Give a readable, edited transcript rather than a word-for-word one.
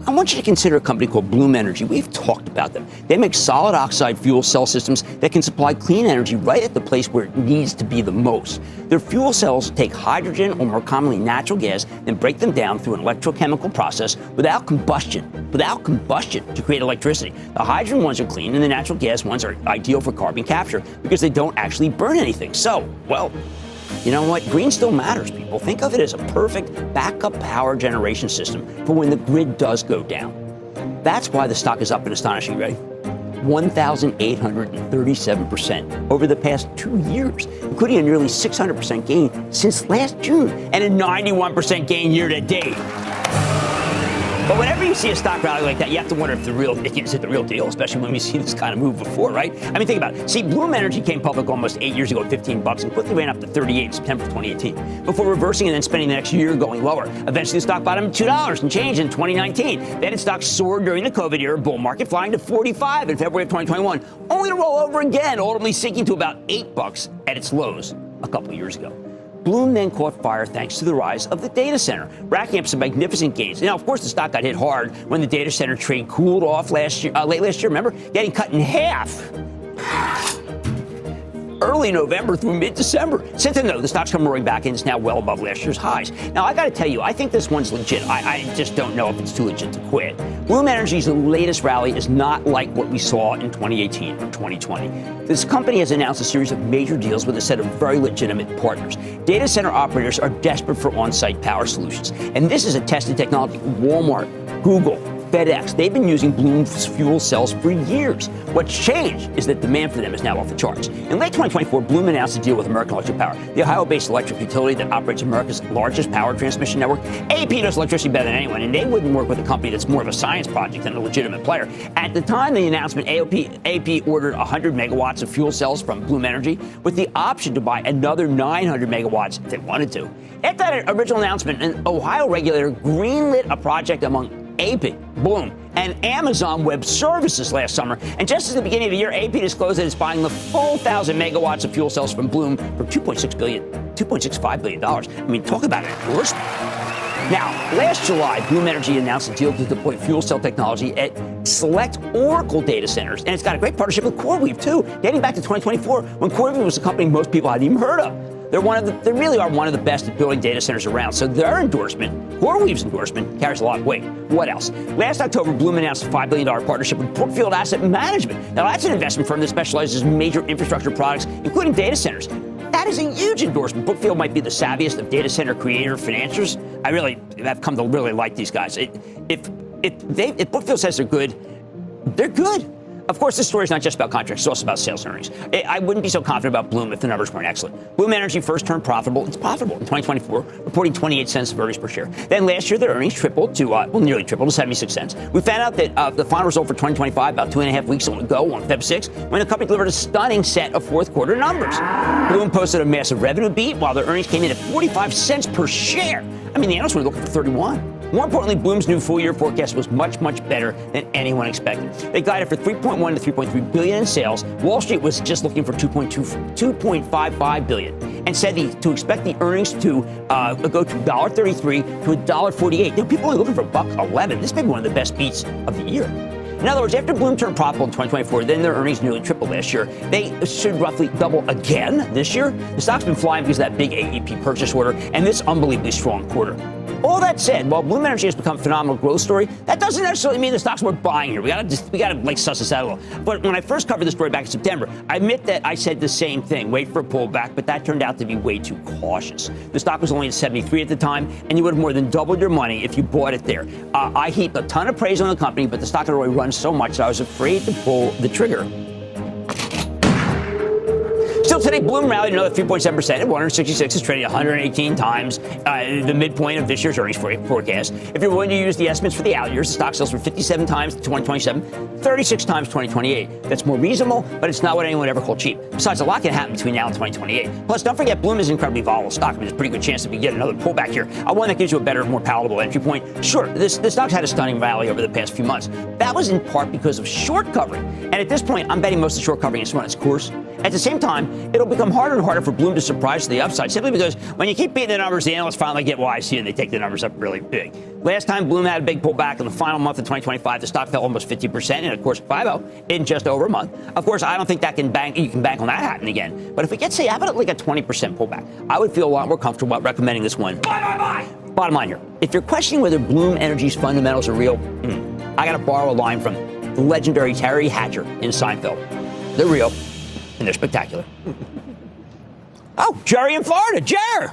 I want you to consider a company called Bloom Energy. We've talked about them. They make solid oxide fuel cell systems that can supply clean energy right at the place where it needs to be the most. Their fuel cells take hydrogen, or more commonly natural gas, and break them down through an electrochemical process without combustion to create electricity. The hydrogen ones are clean, and the natural gas ones are ideal for carbon capture because they don't actually burn anything. So, well, you know what? Green still matters, people. Think of it as a perfect backup power generation system for when the grid does go down. That's why the stock is up an astonishing rate. 1,837% over the past 2 years, including a nearly 600% gain since last June and a 91% gain year to date. But whenever you see a stock rally like that, you have to wonder if is it the real deal, especially when we see this kind of move before, right? I mean, think about it. See, Bloom Energy came public almost 8 years ago at $15 and quickly ran up to $38 in September of 2018, before reversing and then spending the next year going lower. Eventually, the stock bottomed at $2 and change in 2019. Then its stock soared during the COVID era bull market, flying to $45 in February of 2021, only to roll over again, ultimately sinking to about $8 at its lows a couple of years ago. Bloom then caught fire thanks to the rise of the data center, racking up some magnificent gains. Now, of course, the stock got hit hard when the data center trade cooled off late last year. Remember, getting cut in half early November through mid-December. Since then, though, the stock's come roaring back and it's now well above last year's highs. Now, I got to tell you, I think this one's legit. I just don't know if it's too legit to quit. Bloom Energy's latest rally is not like what we saw in 2018 or 2020. This company has announced a series of major deals with a set of very legitimate partners. Data center operators are desperate for on-site power solutions, and this is a tested technology. Walmart, Google, FedEx, they've been using Bloom's fuel cells for years. What's changed is that demand for them is now off the charts. In late 2024, Bloom announced a deal with American Electric Power, the Ohio-based electric utility that operates America's largest power transmission network. AP knows electricity better than anyone, and they wouldn't work with a company that's more of a science project than a legitimate player. At the time of the announcement, AP ordered 100 megawatts of fuel cells from Bloom Energy with the option to buy another 900 megawatts if they wanted to. After that original announcement, an Ohio regulator greenlit a project among AP, Bloom, and Amazon Web Services last summer. And just at the beginning of the year, AP disclosed that it's buying the full 1,000 megawatts of fuel cells from Bloom for $2.65 billion. I mean, talk about an endorsement. Now, last July, Bloom Energy announced a deal to deploy fuel cell technology at select Oracle data centers. And it's got a great partnership with CoreWeave, too, dating back to 2024, when CoreWeave was a company most people hadn't even heard of. They really are one of the best at building data centers around. So their endorsement, CoreWeave's endorsement, carries a lot of weight. What else? Last October, Bloom announced a $5 billion partnership with Brookfield Asset Management. Now, that's an investment firm that specializes in major infrastructure products, including data centers. That is a huge endorsement. Brookfield might be the savviest of data center creator financiers. I've come to really like these guys. If Brookfield says they're good, they're good. Of course, this story is not just about contracts. It's also about sales and earnings. I wouldn't be so confident about Bloom if the numbers weren't excellent. Bloom Energy first turned profitable. It's profitable in 2024, reporting 28 cents of earnings per share. Then last year, their earnings tripled to, nearly tripled to 76 cents. We found out that the final result for 2025, about 2.5 weeks ago on Feb 6th, when the company delivered a stunning set of fourth quarter numbers. Bloom posted a massive revenue beat, while their earnings came in at 45 cents per share. I mean, the analysts were looking for 31. More importantly, Bloom's new full-year forecast was much, much better than anyone expected. They guided for $3.1 to $3.3 billion in sales. Wall Street was just looking for $2.55 billion, and said to expect the earnings to go to $1.33 to $1.48. People are only looking for $1.11. This may be one of the best beats of the year. In other words, after Bloom turned profitable in 2024, then their earnings nearly tripled last year. They should roughly double again this year. The stock's been flying because of that big AEP purchase order and this unbelievably strong quarter. All that said, while Bloom Energy has become a phenomenal growth story, that doesn't necessarily mean the stock's worth buying here. We gotta suss this out a little. But when I first covered the story back in September, I admit that I said the same thing, wait for a pullback, but that turned out to be way too cautious. The stock was only at 73 at the time, and you would have more than doubled your money if you bought it there. I heaped a ton of praise on the company, but the stock had already run so much that I was afraid to pull the trigger. Still today, Bloom rallied another 3.7% at 166 is trading 118 times the midpoint of this year's earnings forecast. If you're willing to use the estimates for the out years, the stock sells for 57 times 2027, 36 times 2028. That's more reasonable, but it's not what anyone ever called cheap. Besides, a lot can happen between now and 2028. Plus, don't forget, Bloom is an incredibly volatile stock. There's a pretty good chance that we get another pullback here. One that gives you a better, more palatable entry point. Sure, this stock's had a stunning rally over the past few months. That was in part because of short covering. And at this point, I'm betting most of the short covering has run its course. At the same time, it'll become harder and harder for Bloom to surprise to the upside, simply because when you keep beating the numbers, the analysts finally get why I see and they take the numbers up really big. Last time Bloom had a big pullback in the final month of 2025, the stock fell almost 50%, and of course, 50 in just over a month. Of course, I don't think you can bank on that happening again. But if we get, say, how about like a 20% pullback, I would feel a lot more comfortable about recommending this one. Buy. Bottom line here, if you're questioning whether Bloom Energy's fundamentals are real, I got to borrow a line from the legendary Terry Hatcher in Seinfeld. They're real, and they're spectacular. Oh, Jerry in Florida. Jer!